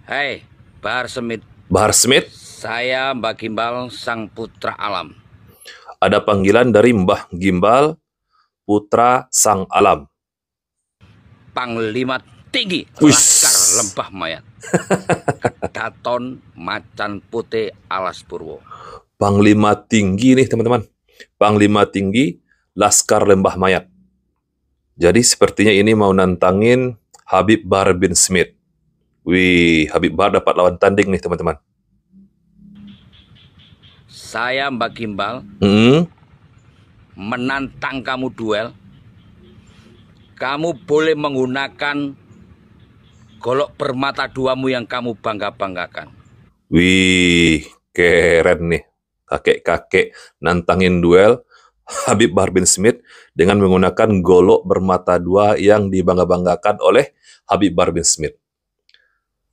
Hai, Bahar Semit. Bahar Smith, Saya Mbak Gimbal, sang putra alam. ada panggilan dari Mbah Gimbal, putra sang alam. Panglima tinggi Wis. Laskar Lembah Mayat. Kedaton Macan Putih Alas Purwo. Panglima tinggi nih teman-teman. Panglima tinggi Laskar Lembah Mayat. Jadi sepertinya ini mau nantangin Habib Bahar bin Smith. Wih, Habib Bahar dapat lawan tanding nih teman-teman. Saya Mbak Gimbal menantang kamu duel. Kamu boleh menggunakan golok bermata duamu yang kamu bangga-banggakan. Wih, keren nih. Kakek-kakek nantangin duel Habib Bahar bin Smith dengan menggunakan golok bermata dua yang dibangga-banggakan oleh Habib Bahar bin Smith.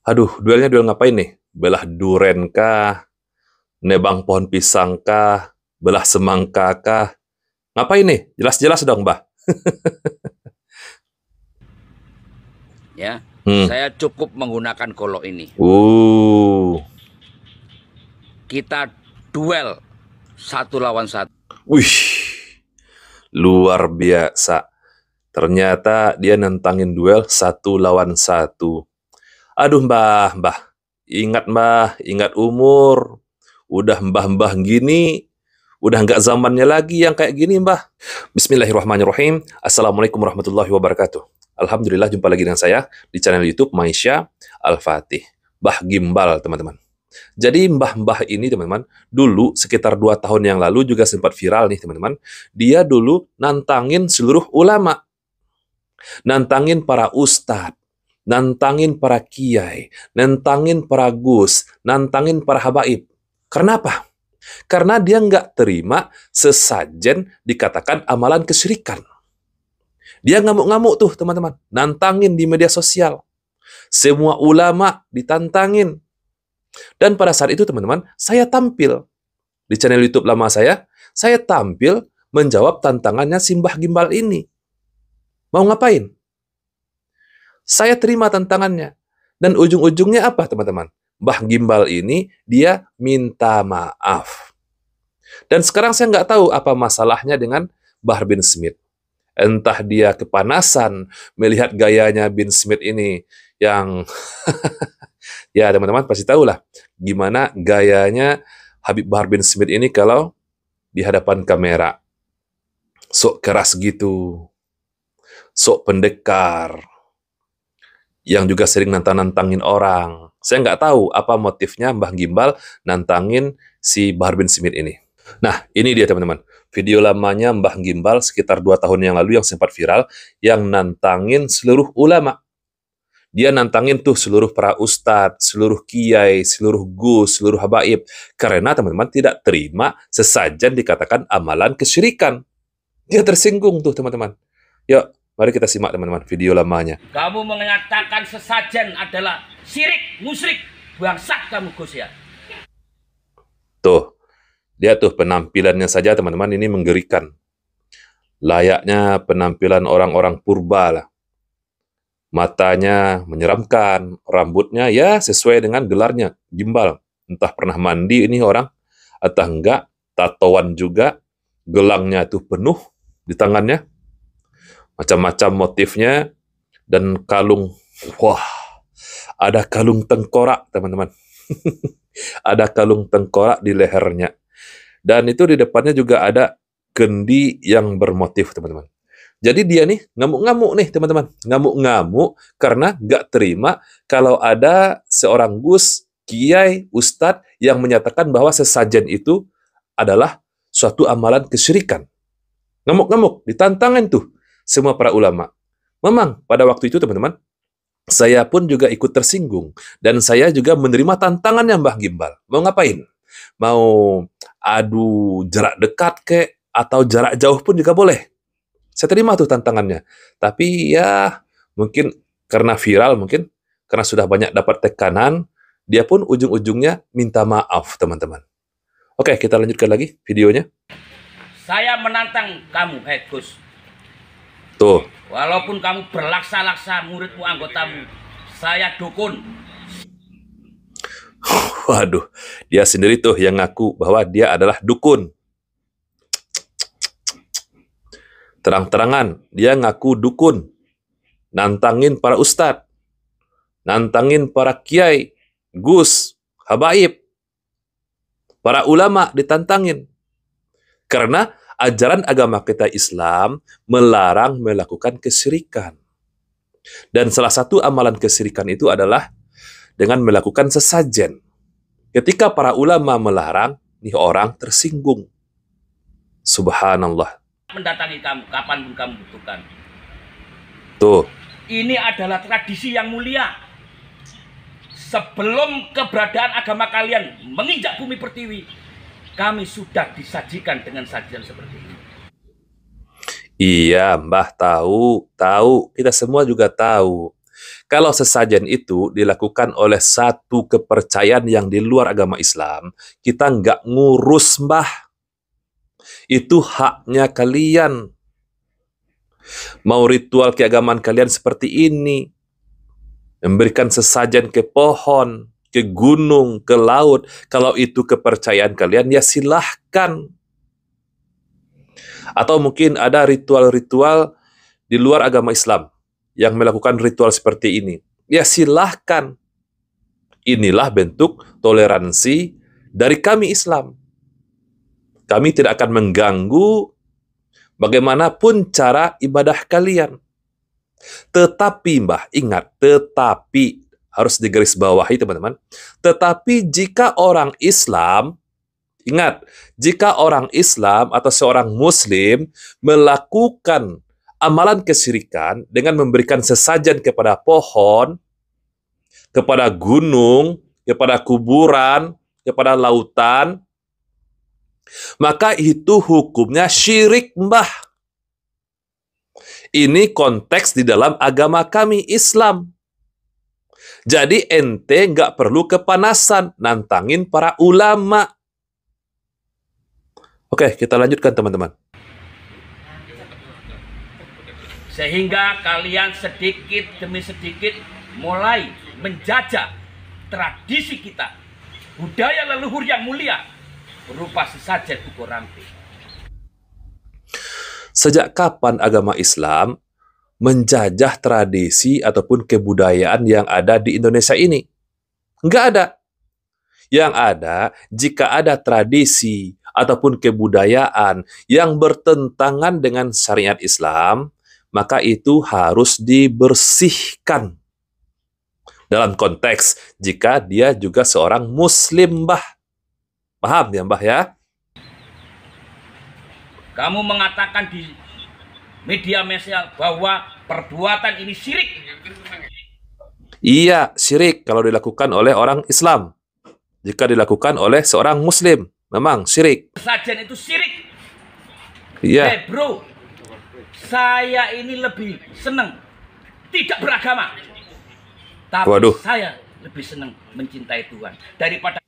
Aduh, duelnya duel ngapain nih? Belah duren kah? Nebang pohon pisang kah? Belah semangka kah? Ngapain nih? Jelas-jelas dong, Mbah. Ya, saya cukup menggunakan golok ini. Kita duel 1 lawan 1. Wih, luar biasa. Ternyata dia nantangin duel 1 lawan 1. Aduh, Mbah. Ingat, Mbah. Ingat umur. Udah mbah-mbah gini, udah nggak zamannya lagi yang kayak gini, Mbah. Bismillahirrahmanirrahim. Assalamualaikum warahmatullahi wabarakatuh. Alhamdulillah, jumpa lagi dengan saya di channel YouTube Maisha Al-Fatih. Mbah Gimbal, teman-teman. Jadi mbah-mbah ini, teman-teman, dulu sekitar 2 tahun yang lalu juga sempat viral nih, teman-teman. Dia dulu nantangin seluruh ulama. Nantangin para ustadz. Nantangin para kiai. Nantangin para gus. Nantangin para habaib. Karena apa? Karena dia nggak terima sesajen dikatakan amalan kesyirikan. Dia ngamuk-ngamuk tuh, teman-teman. Nantangin di media sosial. Semua ulama ditantangin. Dan pada saat itu, teman-teman, saya tampil di channel YouTube lama saya tampil menjawab tantangannya si Mbah Gimbal ini. Mau ngapain? Saya terima tantangannya. Dan ujung-ujungnya apa, teman-teman? Mbah Gimbal ini, dia minta maaf. Dan sekarang saya nggak tahu apa masalahnya dengan Bahar bin Smith. Entah dia kepanasan melihat gayanya bin Smith ini yang ya teman-teman pasti tahu lah gimana gayanya Habib Bahar bin Smith ini kalau di hadapan kamera. Sok keras gitu, sok pendekar, yang juga sering nantang-nantangin orang. Saya nggak tahu apa motifnya Mbah Gimbal nantangin si Bahar bin Smith ini. Nah, ini dia teman-teman. Video lamanya Mbah Gimbal sekitar 2 tahun yang lalu yang sempat viral, yang nantangin seluruh ulama. Dia nantangin tuh seluruh para ustadz, seluruh kiai, seluruh gus, seluruh habaib. Karena teman-teman tidak terima sesajen dikatakan amalan kesyirikan. Dia tersinggung tuh teman-teman. Yuk, mari kita simak teman-teman video lamanya. Kamu mengatakan sesajen adalah syirik, musyrik, bangsat kamu Gus ya. Tuh, lihat tuh penampilannya saja teman-teman, ini menggerikan. Layaknya penampilan orang-orang purba lah. Matanya menyeramkan, rambutnya ya sesuai dengan gelarnya, Gimbal. Entah pernah mandi ini orang, atau enggak, tatoan juga, gelangnya tuh penuh di tangannya. Macam-macam motifnya, dan kalung. Wah, ada kalung tengkorak, teman-teman. Ada kalung tengkorak di lehernya. Dan itu di depannya juga ada kendi yang bermotif, teman-teman. Jadi dia nih ngamuk-ngamuk nih, teman-teman. Ngamuk-ngamuk karena nggak terima kalau ada seorang gus, kiai, ustadz yang menyatakan bahwa sesajen itu adalah suatu amalan kesyirikan. Ngamuk-ngamuk, ditantangin tuh semua para ulama. Memang pada waktu itu, teman-teman, saya pun juga ikut tersinggung. Dan saya juga menerima tantangannya Mbah Gimbal. Mau ngapain? Mau adu jarak dekat kek, atau jarak jauh pun juga boleh. Saya terima tuh tantangannya. Tapi ya, mungkin karena viral, mungkin karena sudah banyak dapat tekanan, dia pun ujung-ujungnya minta maaf, teman-teman. Oke, kita lanjutkan lagi videonya. Saya menantang kamu, hei Gus. Tuh. Walaupun kamu berlaksa-laksa muridmu, anggotamu, saya dukun. Waduh, dia sendiri tuh yang ngaku bahwa dia adalah dukun. Terang-terangan, dia ngaku dukun. Nantangin para ustadz, nantangin para kiai, gus, habaib, para ulama ditantangin. Karena ajaran agama kita Islam melarang melakukan kesyirikan. Dan salah satu amalan kesyirikan itu adalah dengan melakukan sesajen. Ketika para ulama melarang, nih orang tersinggung. Subhanallah. Mendatangi kamu kapanpun kamu butuhkan. Tuh. Ini adalah tradisi yang mulia. Sebelum keberadaan agama kalian menginjak bumi pertiwi, kami sudah disajikan dengan sajian seperti ini. Iya, Mbah tahu. Kita semua juga tahu. Kalau sesajen itu dilakukan oleh satu kepercayaan yang di luar agama Islam, kita nggak ngurus, Mbah. Itu haknya kalian. Mau ritual keagamaan kalian seperti ini, memberikan sesajen ke pohon, ke gunung, ke laut, kalau itu kepercayaan kalian, ya silahkan. Atau mungkin ada ritual-ritual di luar agama Islam yang melakukan ritual seperti ini. Ya silahkan. Inilah bentuk toleransi dari kami Islam. Kami tidak akan mengganggu bagaimanapun cara ibadah kalian. Tetapi, Mbah, ingat, tetapi harus digarisbawahi, teman-teman. Tetapi jika orang Islam, ingat, jika orang Islam atau seorang Muslim melakukan amalan kesyirikan dengan memberikan sesajen kepada pohon, kepada gunung, kepada kuburan, kepada lautan, maka itu hukumnya syirik, Mbah. Ini konteks di dalam agama kami, Islam. Jadi ente nggak perlu kepanasan, nantangin para ulama. Oke, kita lanjutkan, teman-teman. Sehingga kalian sedikit demi sedikit mulai menjajah tradisi kita, budaya leluhur yang mulia, berupa sesajen ukur ramping. Sejak kapan agama Islam menjajah tradisi ataupun kebudayaan yang ada di Indonesia ini? Nggak ada. Yang ada, jika ada tradisi ataupun kebudayaan yang bertentangan dengan syariat Islam, maka itu harus dibersihkan. Dalam konteks jika dia juga seorang Muslim, Mbah. Paham ya, Mbah ya? Kamu mengatakan di media bahwa perbuatan ini syirik. Iya, syirik kalau dilakukan oleh orang Islam. Jika dilakukan oleh seorang Muslim, memang syirik. Sesajen itu syirik. Iya. Bro, saya ini lebih senang tidak beragama. Tapi Waduh. saya lebih senang mencintai Tuhan daripada.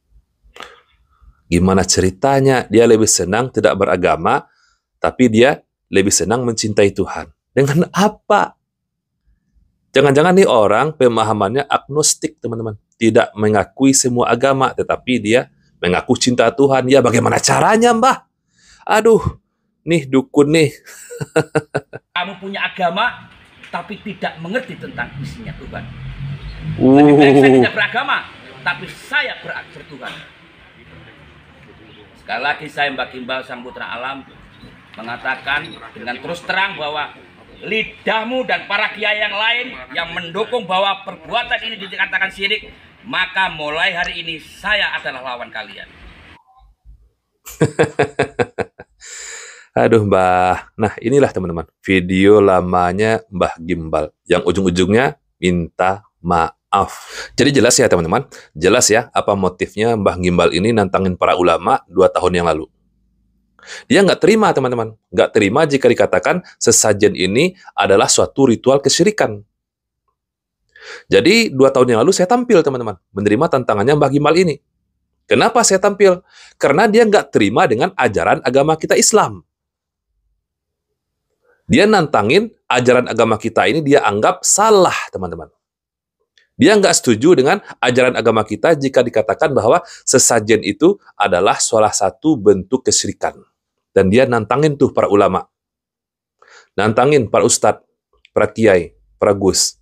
Gimana ceritanya dia lebih senang tidak beragama, tapi dia lebih senang mencintai Tuhan? Dengan apa? Jangan-jangan nih orang pemahamannya agnostik, teman-teman. Tidak mengakui semua agama, tetapi dia mengaku cinta Tuhan. Ya bagaimana caranya, Mbah? Aduh, nih dukun nih. Kamu punya agama, tapi tidak mengerti tentang isinya Tuhan. Lebih baik saya tidak beragama, tapi saya bertuhan. Sekali lagi saya Mbak Gimbal Sang Putra Alam mengatakan dengan terus terang bahwa lidahmu dan para kiai yang lain yang mendukung bahwa perbuatan ini dikatakan syirik, maka mulai hari ini saya adalah lawan kalian. Aduh, Mbah. Nah, inilah teman-teman video lamanya Mbah Gimbal yang ujung-ujungnya minta maaf. Jadi jelas ya teman-teman, jelas ya apa motifnya Mbah Gimbal ini nantangin para ulama 2 tahun yang lalu. Dia nggak terima teman-teman, nggak terima jika dikatakan sesajen ini adalah suatu ritual kesyirikan. Jadi 2 tahun yang lalu saya tampil teman-teman, menerima tantangannya Mbah Gimbal ini. Kenapa saya tampil? Karena dia nggak terima dengan ajaran agama kita Islam. Dia nantangin ajaran agama kita ini, dia anggap salah teman-teman. Dia nggak setuju dengan ajaran agama kita jika dikatakan bahwa sesajen itu adalah salah satu bentuk kesyirikan. Dan dia nantangin tuh para ulama. Nantangin para ustadz, para kiai, para gus.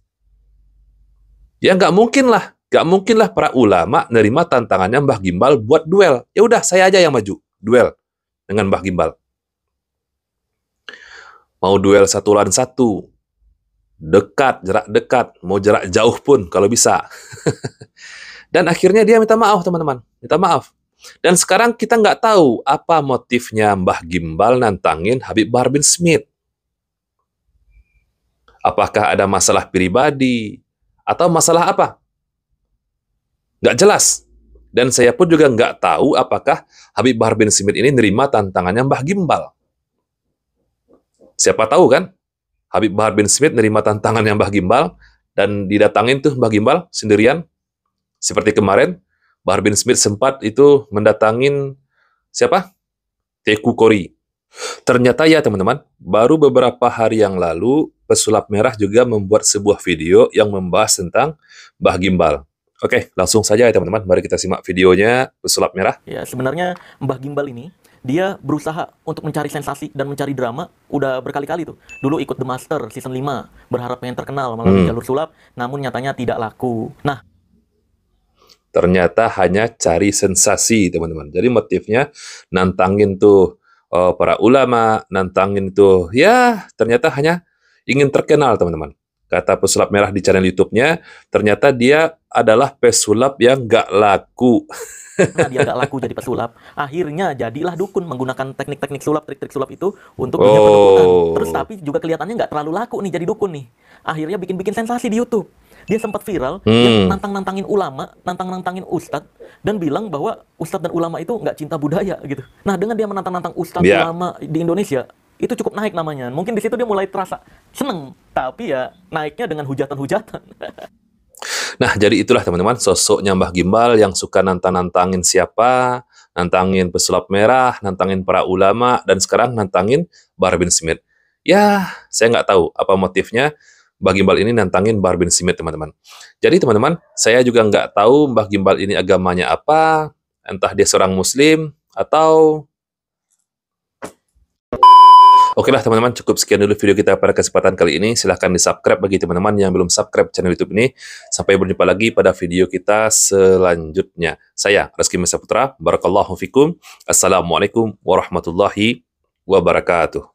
Ya nggak mungkin lah para ulama nerima tantangannya Mbah Gimbal buat duel. Ya udah, saya aja yang maju, duel dengan Mbah Gimbal. Mau duel 1 lawan 1, dekat, jarak dekat, mau jarak jauh pun kalau bisa. Dan akhirnya dia minta maaf, teman-teman. Minta maaf. Dan sekarang kita nggak tahu apa motifnya Mbah Gimbal nantangin Habib Bahar bin Smith. Apakah ada masalah pribadi? Atau masalah apa? Nggak jelas. Dan saya pun juga nggak tahu apakah Habib Bahar bin Smith ini nerima tantangannya Mbah Gimbal. Siapa tahu kan? Habib Bahar bin Smith nerima tantangan yang Mbah Gimbal dan didatangin tuh Mbah Gimbal sendirian. Seperti kemarin, Bahar bin Smith sempat itu mendatangin siapa? Teku Kori. Ternyata ya teman-teman, baru beberapa hari yang lalu, Pesulap Merah juga membuat sebuah video yang membahas tentang Mbah Gimbal. Oke, langsung saja ya teman-teman, mari kita simak videonya Pesulap Merah. Ya, sebenarnya Mbah Gimbal ini dia berusaha untuk mencari sensasi dan mencari drama udah berkali-kali tuh. Dulu ikut The Master season 5, berharap pengen terkenal melalui jalur sulap, namun nyatanya tidak laku. Nah, ternyata hanya cari sensasi, teman-teman. Jadi motifnya nantangin tuh para ulama, nantangin tuh, ya ternyata hanya ingin terkenal, teman-teman. Kata Pesulap Merah di channel YouTube-nya, ternyata dia adalah pesulap yang nggak laku. karena dia gak laku jadi pesulap, akhirnya jadilah dukun menggunakan teknik-teknik sulap, trik-trik sulap itu untuk dunia perdukunan. Terus tapi juga kelihatannya nggak terlalu laku nih jadi dukun nih. Akhirnya bikin-bikin sensasi di YouTube. Dia sempat viral, dia nantang-nantangin ulama, nantang-nantangin ustadz, dan bilang bahwa ustadz dan ulama itu nggak cinta budaya gitu. Nah, dengan dia menantang-nantang ustadz ulama di Indonesia, itu cukup naik namanya. Mungkin di situ dia mulai terasa seneng, tapi ya naiknya dengan hujatan-hujatan. Nah, jadi itulah teman-teman sosoknya Mbah Gimbal yang suka nantang-nantangin siapa, nantangin Pesulap Merah, nantangin para ulama, dan sekarang nantangin Bahar bin Smith. Ya, saya nggak tahu apa motifnya Mbah Gimbal ini nantangin Bahar bin Smith, teman-teman. Jadi teman-teman, saya juga nggak tahu Mbah Gimbal ini agamanya apa, entah dia seorang Muslim, atau... Oke lah teman-teman, cukup sekian dulu video kita pada kesempatan kali ini. Silahkan di-subscribe bagi teman-teman yang belum subscribe channel YouTube ini. Sampai berjumpa lagi pada video kita selanjutnya. Saya Reski Mesa Putra, Barakallahu Fikum. Assalamualaikum warahmatullahi wabarakatuh.